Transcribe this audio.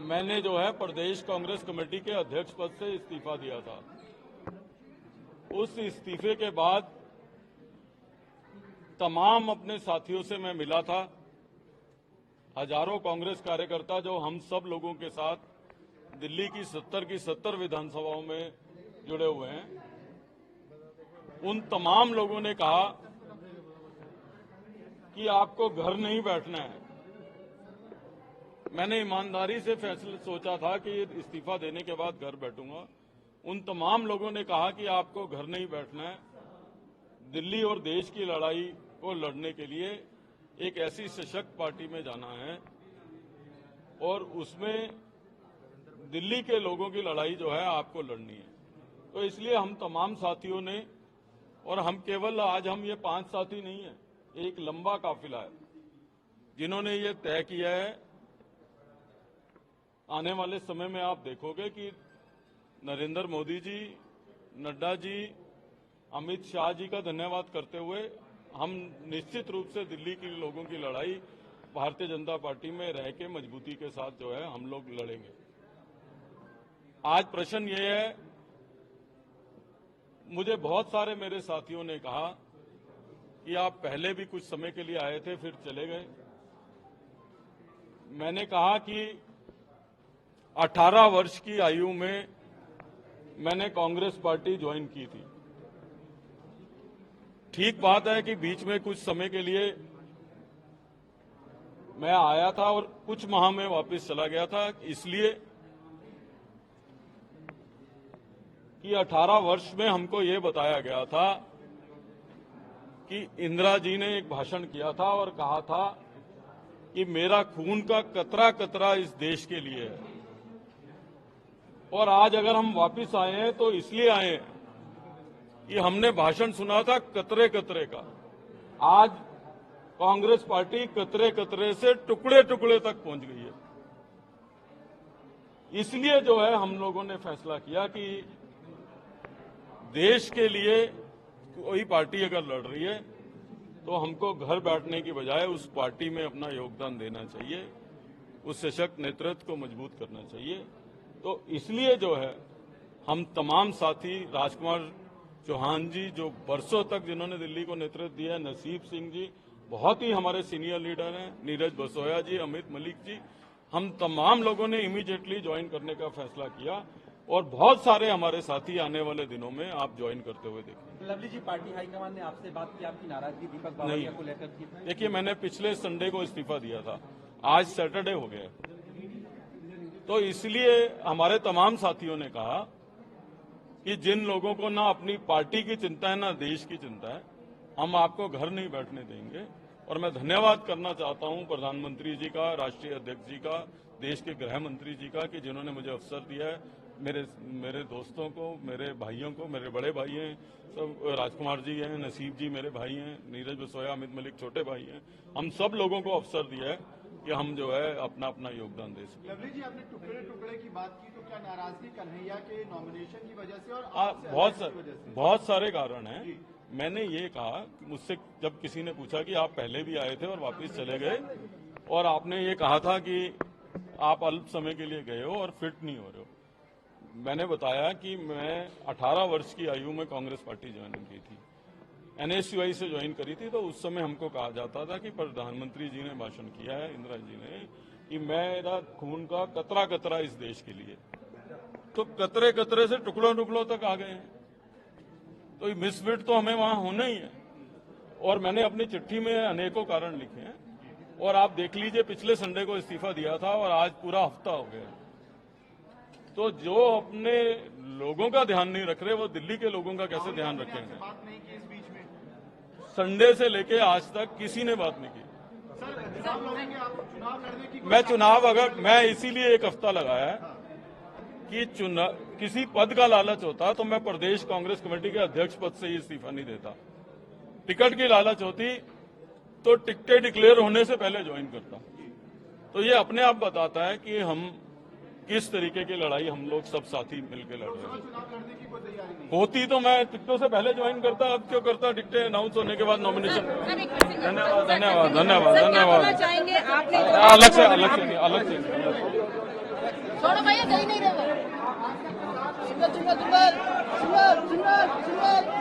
मैंने जो है प्रदेश कांग्रेस कमेटी के अध्यक्ष पद से इस्तीफा दिया था। उस इस्तीफे के बाद तमाम अपने साथियों से मैं मिला था। हजारों कांग्रेस कार्यकर्ता जो हम सब लोगों के साथ दिल्ली की 70 विधानसभाओं में जुड़े हुए हैं, उन तमाम लोगों ने कहा कि आपको घर नहीं बैठना है। मैंने ईमानदारी से फैसला सोचा था कि इस्तीफा देने के बाद घर बैठूंगा। उन तमाम लोगों ने कहा कि आपको घर नहीं बैठना है, दिल्ली और देश की लड़ाई को लड़ने के लिए एक ऐसी सशक्त पार्टी में जाना है और उसमें दिल्ली के लोगों की लड़ाई जो है आपको लड़नी है। तो इसलिए हम तमाम साथियों ने, और हम केवल आज हम ये 5 साथी नहीं है, एक लंबा काफिला है जिन्होंने ये तय किया है। आने वाले समय में आप देखोगे कि नरेंद्र मोदी जी, नड्डा जी, अमित शाह जी का धन्यवाद करते हुए हम निश्चित रूप से दिल्ली के लोगों की लड़ाई भारतीय जनता पार्टी में रह के मजबूती के साथ जो है हम लोग लड़ेंगे। आज प्रश्न ये है, मुझे बहुत सारे मेरे साथियों ने कहा कि आप पहले भी कुछ समय के लिए आए थे फिर चले गए। मैंने कहा कि 18 वर्ष की आयु में मैंने कांग्रेस पार्टी ज्वाइन की थी। ठीक बात है कि बीच में कुछ समय के लिए मैं आया था और कुछ माह में वापस चला गया था, इसलिए कि 18 वर्ष में हमको ये बताया गया था कि इंदिरा जी ने एक भाषण किया था और कहा था कि मेरा खून का कतरा कतरा इस देश के लिए है। और आज अगर हम वापस आए हैं तो इसलिए आए हैं कि हमने भाषण सुना था कतरे कतरे का। आज कांग्रेस पार्टी कतरे कतरे से टुकड़े टुकड़े तक पहुंच गई है। इसलिए जो है हम लोगों ने फैसला किया कि देश के लिए कोई पार्टी अगर लड़ रही है तो हमको घर बैठने की बजाय उस पार्टी में अपना योगदान देना चाहिए, उस सशक्त नेतृत्व को मजबूत करना चाहिए। तो इसलिए जो है हम तमाम साथी, राजकुमार चौहान जी जो वर्षों तक जिन्होंने दिल्ली को नेतृत्व दिया है, नसीब सिंह जी बहुत ही हमारे सीनियर लीडर हैं, नीरज बसोया जी, अमित मलिक जी, हम तमाम लोगों ने इमीडिएटली ज्वाइन करने का फैसला किया और बहुत सारे हमारे साथी आने वाले दिनों में आप ज्वाइन करते हुए देखेंगे। लवली जी, पार्टी हाईकमान ने आपसे बात की, आपकी नाराजगी दीपक बावरिया को लेकर की? देखिए, मैंने पिछले संडे को इस्तीफा दिया था, आज सैटरडे हो गया, तो इसलिए हमारे तमाम साथियों ने कहा कि जिन लोगों को ना अपनी पार्टी की चिंता है ना देश की चिंता है, हम आपको घर नहीं बैठने देंगे। और मैं धन्यवाद करना चाहता हूं प्रधानमंत्री जी का, राष्ट्रीय अध्यक्ष जी का, देश के गृह मंत्री जी का कि जिन्होंने मुझे अवसर दिया है। मेरे दोस्तों को, मेरे भाइयों को, मेरे बड़े भाई हैं सब, राजकुमार जी हैं, नसीब जी मेरे भाई हैं, नीरज बसोया, अमित मलिक छोटे भाई हैं, हम सब लोगों को अवसर दिया है कि हम जो है अपना अपना योगदान दे सकें। लवली जी, आपने टुकड़े टुकड़े की बात की, तो क्या नाराजगी कन्हैया के नॉमिनेशन की वजह से और बहुत सारे कारण हैं। मैंने ये कहा, मुझसे जब किसी ने पूछा कि आप पहले भी आए थे और वापस चले गए और आपने ये कहा था कि आप अल्प समय के लिए गए हो और फिट नहीं हो रहे हो, मैंने बताया कि मैं 18 वर्ष की आयु में कांग्रेस पार्टी ज्वाइन की थी, NSUI से ज्वाइन करी थी। तो उस समय हमको कहा जाता था कि प्रधानमंत्री जी ने भाषण किया है, इंदिरा जी ने, कि मेरा खून का कतरा कतरा इस देश के लिए, तो कतरे कतरे से टुकड़ों टुकड़ों तक आ गए हैं। तो मिसफिट तो हमें वहां होना ही है और मैंने अपनी चिट्ठी में अनेकों कारण लिखे हैं और आप देख लीजिए, पिछले संडे को इस्तीफा दिया था और आज पूरा हफ्ता हो गया। तो जो अपने लोगों का ध्यान नहीं रख रहे वो दिल्ली के लोगों का कैसे ध्यान रखेंगे? बात नहीं की इस बीच में? संडे से लेके आज तक किसी ने बात नहीं की। सर, चुनाव लड़ेंगे आप? चुनाव लड़ने की मैं चुनाव, अगर मैं इसीलिए एक हफ्ता लगाया है कि किसी पद का लालच होता तो मैं प्रदेश कांग्रेस कमेटी के अध्यक्ष पद से ही इस्तीफा नहीं देता। टिकट की लालच होती तो टिकटें डिक्लेयर होने से पहले ज्वाइन करता। तो ये अपने आप बताता है कि हम किस तरीके की लड़ाई हम लोग सब साथी मिलकर लड़ रहे हैं। चुनाव लड़ने की कोई तैयारी नहीं होती तो मैं टिकटों से पहले ज्वाइन करता, अब क्यों करता टिकटें अनाउंस होने के बाद नॉमिनेशन। धन्यवाद धन्यवाद धन्यवाद धन्यवाद। चाहेंगे आपने अलग से छोड़ो भैया, कहीं नहीं रहे वो। Single single single single single single